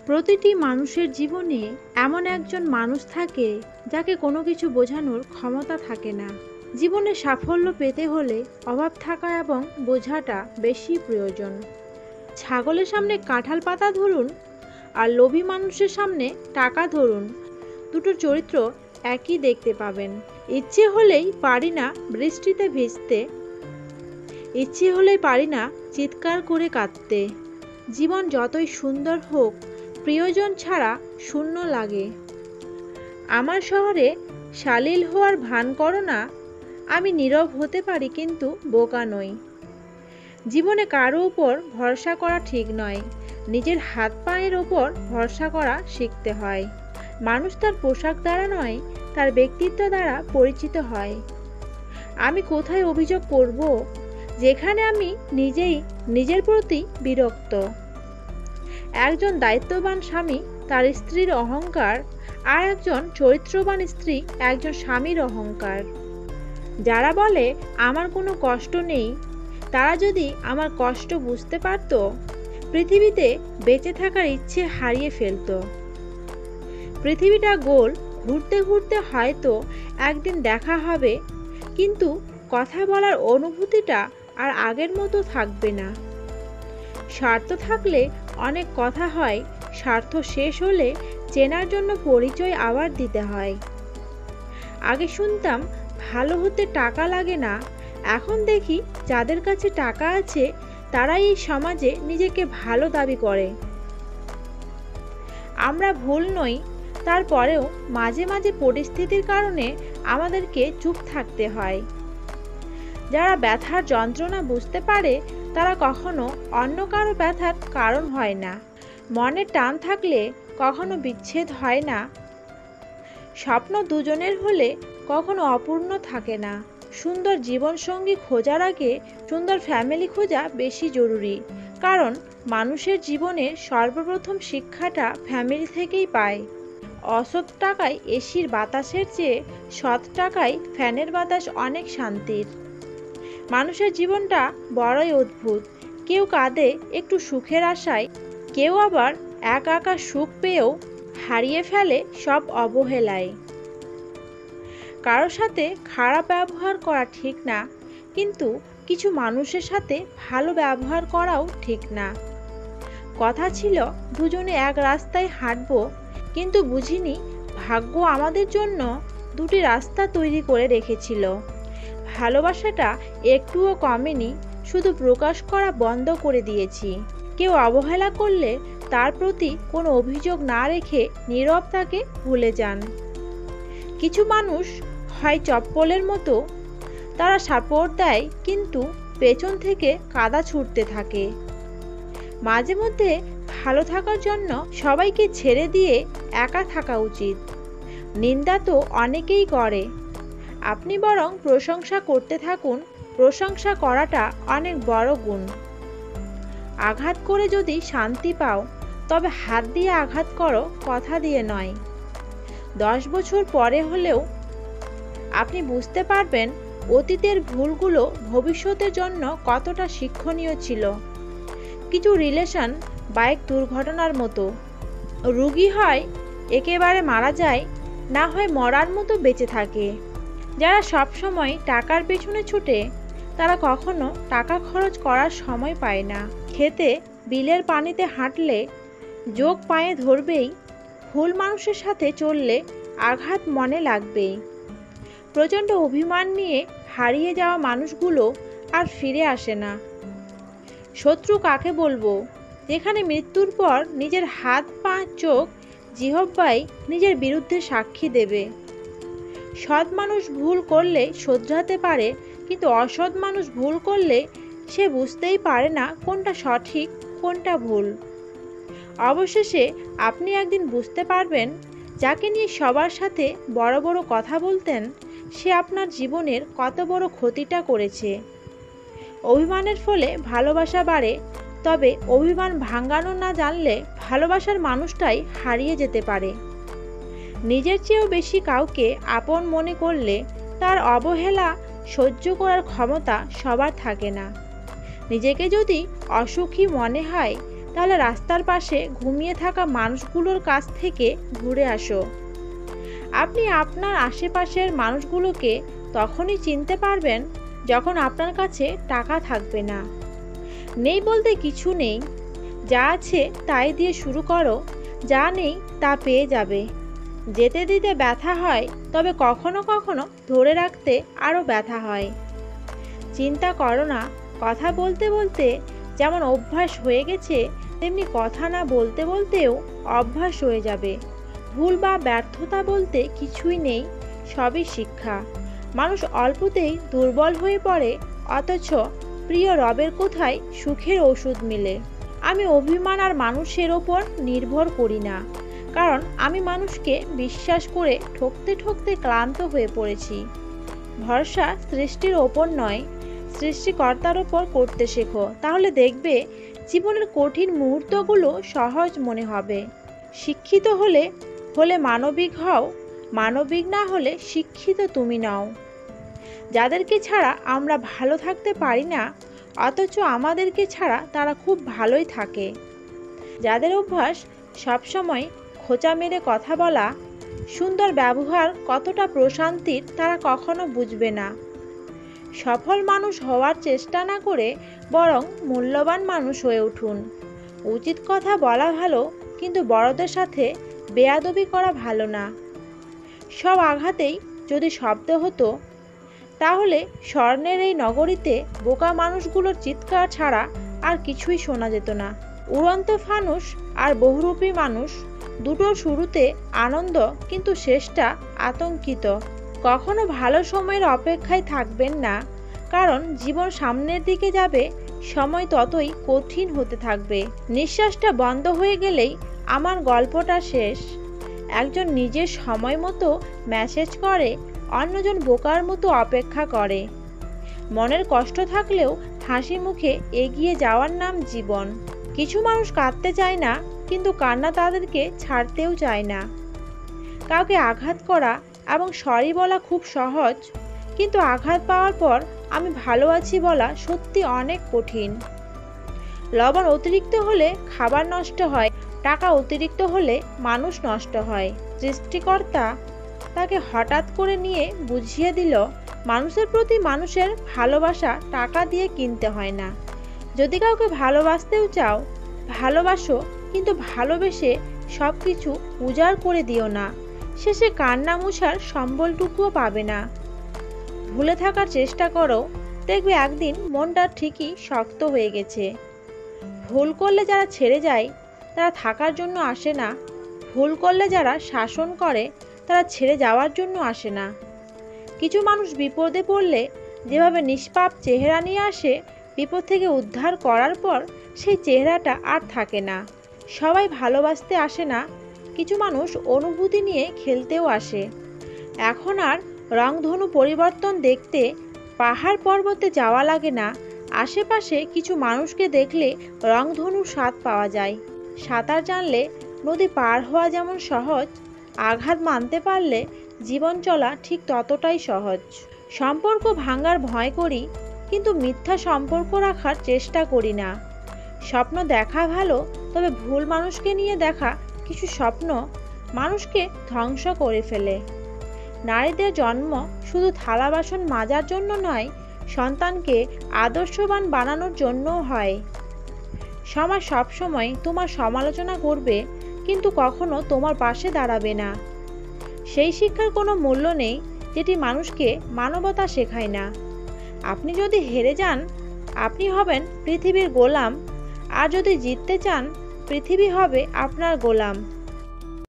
প্রতিটি মানুষের জীবনে এমন একজন মানুষ থাকে যাকে কোনো কিছু বোঝানোর ক্ষমতা থাকে না। জীবনে সাফল্য পেতে হলে অভাব থাকা এবং বোঝাটা বেশি প্রয়োজন। ছাগলের সামনে কাঁঠাল পাতা ধরুন আর লোভী মানুষের সামনে টাকা ধরুন, দুটোর চরিত্র একই দেখতে পাবেন। ইচ্ছে হলেই পারি না বৃষ্টিতে ভিজতে, ইচ্ছে হলেই পারি না চিৎকার করে কাঁদতে। জীবন যতই সুন্দর হোক, প্রিয়জন ছাড়া শূন্য লাগে। আমার শহরে শালীল হওয়ার ভান করো না, আমি নীরব হতে পারি কিন্তু বোকা নই। জীবনে কারো উপর ভরসা করা ঠিক নয়, নিজের হাত পায়ের ওপর ভরসা করা শিখতে হয়। মানুষ তার পোশাক দ্বারা নয়, তার ব্যক্তিত্ব দ্বারা পরিচিত হয়। আমি কোথায় অভিযোগ করব যেখানে আমি নিজেই নিজের প্রতি বিরক্ত। একজন দায়িত্ববান স্বামী তার স্ত্রীর অহংকার, আর একজন চরিত্রবান স্ত্রী একজন স্বামীর অহংকার। যারা বলে আমার কোনো কষ্ট নেই, তারা যদি আমার কষ্ট বুঝতে পারত, পৃথিবীতে বেঁচে থাকার ইচ্ছে হারিয়ে ফেলত। পৃথিবীটা গোল, ঘুরতে ঘুরতে হয়তো একদিন দেখা হবে, কিন্তু কথা বলার অনুভূতিটা আর আগের মতো থাকবে না। স্বার্থ থাকলে অনেক কথা হয়, স্বার্থ শেষ হলে চেনার জন্য পরিচয় আবার দিতে হয়। আগে শুনতাম ভালো হতে টাকা লাগে না, এখন দেখি যাদের কাছে টাকা আছে তারাই এই সমাজে নিজেকে ভালো দাবি করে। আমরা ভুল নই, তারপরেও মাঝে মাঝে পরিস্থিতির কারণে আমাদেরকে চুপ থাকতে হয়। যারা ব্যথার যন্ত্রণা বুঝতে পারে তারা কখনো অন্য কারো ব্যথার কারণ হয় না। মনের টান থাকলে কখনো বিচ্ছেদ হয় না। স্বপ্ন দুজনের হলে কখনো অপূর্ণ থাকে না। সুন্দর জীবনসঙ্গী খোঁজার আগে সুন্দর ফ্যামিলি খোঁজা বেশি জরুরি, কারণ মানুষের জীবনের সর্বপ্রথম শিক্ষাটা ফ্যামিলি থেকেই পায়। অসৎ টাকায় এসির বাতাসের চেয়ে সৎ টাকায় ফ্যানের বাতাস অনেক শান্তির। মানুষের জীবনটা বড়ই অদ্ভুত। কেউ কাঁদে একটু সুখের আশায়, কেউ আবার একা একা সুখ পেয়েও হারিয়ে ফেলে সব অবহেলায়। কারোর সাথে খারাপ ব্যবহার করা ঠিক না, কিন্তু কিছু মানুষের সাথে ভালো ব্যবহার করাও ঠিক না। কথা ছিল দুজনে এক রাস্তায় হাঁটবো, কিন্তু বুঝিনি ভাগ্য আমাদের জন্য দুটি রাস্তা তৈরি করে রেখেছিল। ভালোবাসাটা একটুও কমেনি, শুধু প্রকাশ করা বন্ধ করে দিয়েছি। কেউ অবহেলা করলে তার প্রতি কোনো অভিযোগ না রেখে নীরব তাকে ভুলে যান। কিছু মানুষ হয় চপ্পলের মতো, তারা সাপোর্ট দেয় কিন্তু পেছন থেকে কাদা ছুটতে থাকে। মাঝে মধ্যে ভালো থাকার জন্য সবাইকে ছেড়ে দিয়ে একা থাকা উচিত। নিন্দা তো অনেকেই করে, আপনি বরং প্রশংসা করতে থাকুন। প্রশংসা করাটা অনেক বড় গুণ। আঘাত করে যদি শান্তি পাও, তবে হাত দিয়ে আঘাত করো, কথা দিয়ে নয়। 10 বছর পরে হলেও আপনি বুঝতে পারবেন অতীতের ভুলগুলো ভবিষ্যতের জন্য কতটা শিক্ষণীয় ছিল। কিছু রিলেশন বাইক দুর্ঘটনার মতো, রোগী হয় একেবারে মারা যায়, না হয় মরার মতো বেঁচে থাকে। যারা সবসময় টাকার পেছনে ছুটে, তারা কখনো টাকা খরচ করার সময় পায় না। খেতে বিলের পানিতে হাঁটলে যোগ পায়ে ধরবেই, ভুল মানুষের সাথে চললে আঘাত মনে লাগবেই। প্রচণ্ড অভিমান নিয়ে হারিয়ে যাওয়া মানুষগুলো আর ফিরে আসে না। শত্রু কাকে বলবো, যেখানে মৃত্যুর পর নিজের হাত পা চোখ জিহ্বাই নিজের বিরুদ্ধে সাক্ষী দেবে। সৎ মানুষ ভুল করলে শোধরাতে পারে, কিন্তু অসৎ মানুষ ভুল করলে সে বুঝতেই পারে না কোনটা সঠিক কোনটা ভুল। অবশেষে আপনি একদিন বুঝতে পারবেন, যাকে নিয়ে সবার সাথে বড় বড় কথা বলতেন, সে আপনার জীবনের কত বড় ক্ষতিটা করেছে। অভিমানের ফলে ভালোবাসা বাড়ে, তবে অভিমান ভাঙানো না জানলে ভালোবাসার মানুষটাই হারিয়ে যেতে পারে। নিজের চেয়েও বেশি কাউকে আপন মনে করলে তার অবহেলা সহ্য করার ক্ষমতা সবার থাকে না। নিজেকে যদি অসুখী মনে হয়, তাহলে রাস্তার পাশে ঘুমিয়ে থাকা মানুষগুলোর কাছ থেকে ঘুরে আসো। আপনি আপনার আশেপাশের মানুষগুলোকে তখনই চিনতে পারবেন যখন আপনার কাছে টাকা থাকবে না। নেই বলতে কিছু নেই, যা আছে তাই দিয়ে শুরু করো, যা নেই তা পেয়ে যাবে। যেতে দিতে ব্যথা হয়, তবে কখনো কখনো ধরে রাখতে আরও ব্যথা হয়। চিন্তা করো না, কথা বলতে বলতে যেমন অভ্যাস হয়ে গেছে, তেমনি কথা না বলতে বলতেও অভ্যাস হয়ে যাবে। ভুল বা ব্যর্থতা বলতে কিছুই নেই, সবই শিক্ষা। মানুষ অল্পতেই দুর্বল হয়ে পড়ে, অথচ প্রিয় রবের কোথায় সুখের ওষুধ মিলে। আমি অভিমান আর মানুষের ওপর নির্ভর করি না, কারণ আমি মানুষকে বিশ্বাস করে ঠকতে ঠকতে ক্লান্ত হয়ে পড়েছি। ভরসা সৃষ্টির ওপর নয়, সৃষ্টিকর্তার ওপর করতে শেখো, তাহলে দেখবে জীবনের কঠিন মুহূর্তগুলো সহজ মনে হবে। শিক্ষিত হলে মানবিক হও, মানবিক না হলে শিক্ষিত তুমি নাও। যাদেরকে ছাড়া আমরা ভালো থাকতে পারি না, অথচ আমাদেরকে ছাড়া তারা খুব ভালোই থাকে। যাদের অভ্যাস সবসময় খোঁচা মেরে কথা বলা, সুন্দর ব্যবহার কতটা প্রশান্তির তারা কখনো বুঝবে না। সফল মানুষ হওয়ার চেষ্টা না করে বরং মূল্যবান মানুষ হয়ে উঠুন। উচিত কথা বলা ভালো, কিন্তু বড়দের সাথে বেয়াদবি করা ভালো না। সব আঘাতেই যদি শব্দ হতো, তাহলে স্বর্ণের এই নগরীতে বোকা মানুষগুলোর চিৎকার ছাড়া আর কিছুই শোনা যেত না। উড়ন্ত ফানুস আর বহুরূপী মানুষ, দুটোর শুরুতে আনন্দ, কিন্তু শেষটা আতঙ্কিত। কখনো ভালো সময়ের অপেক্ষায় থাকবেন না, কারণ জীবন সামনের দিকে যাবে, সময় ততই কঠিন হতে থাকবে। নিঃশ্বাসটা বন্ধ হয়ে গেলেই আমার গল্পটা শেষ। একজন নিজের সময় মতো মেসেজ করে, অন্যজন বোকার মতো অপেক্ষা করে। মনের কষ্ট থাকলেও হাসি মুখে এগিয়ে যাওয়ার নাম জীবন। কিছু মানুষ কাঁদতে চায় না, কিন্তু কান্না তাদেরকে ছাড়তেও চায় না। কাউকে আঘাত করা এবং সরি বলা খুব সহজ, কিন্তু আঘাত পাওয়ার পর আমি ভালো আছি বলা সত্যি অনেক কঠিন। লবণ অতিরিক্ত হলে খাবার নষ্ট হয়, টাকা অতিরিক্ত হলে মানুষ নষ্ট হয়। সৃষ্টিকর্তা তাকে হঠাৎ করে নিয়ে বুঝিয়ে দিল, মানুষের প্রতি মানুষের ভালোবাসা টাকা দিয়ে কিনতে হয় না। যদি কাউকে ভালোবাসতেও চাও, ভালোবাসো, কিন্তু ভালোবেসে সব কিছু উজাড় করে দিও না। শেষে কান্না মুছার সম্বলটুকুও পাবে না। ভুলে থাকার চেষ্টা করো, দেখবে একদিন মনটা ঠিকই শক্ত হয়ে গেছে। ভুল করলে যারা ছেড়ে যায়, তারা থাকার জন্য আসে না। ভুল করলে যারা শাসন করে, তারা ছেড়ে যাওয়ার জন্য আসে না। কিছু মানুষ বিপদে পড়লে যেভাবে নিষ্পাপ চেহারা নিয়ে আসে, বিপদ থেকে উদ্ধার করার পর সেই চেহারাটা আর থাকে না। সবাই ভালোবাসতে আসে না, কিছু মানুষ অনুভূতি নিয়ে খেলতেও আসে। এখন আর রংধনু পরিবর্তন দেখতে পাহাড় পর্বতে যাওয়া লাগে না। আশেপাশে কিছু মানুষকে দেখলে রংধনুর স্বাদ পাওয়া যায়। সাঁতার জানলে নদী পার হওয়া যেমন সহজ, আঘাত মানতে পারলে জীবন চলা ঠিক ততটাই সহজ। সম্পর্ক ভাঙার ভয় করি, কিন্তু মিথ্যা সম্পর্ক রাখার চেষ্টা করি না। স্বপ্ন দেখা ভালো, তবে ভুল মানুষকে নিয়ে দেখা কিছু স্বপ্ন মানুষকে ধ্বংস করে ফেলে। নারীদের জন্ম শুধু থালা বাসন মাজার জন্য নয়, সন্তানকে আদর্শবান বানানোর জন্যও হয়। সমাজ সবসময় তোমার সমালোচনা করবে, কিন্তু কখনো তোমার পাশে দাঁড়াবে না। সেই শিক্ষার কোনো মূল্য নেই যেটি মানুষকে মানবতা শেখায় না। আপনি যদি হেরে যান, আপনি হবেন পৃথিবীর গোলাম, আর যদি জিততে চান, পৃথিবী হবে আপনার গোলাম।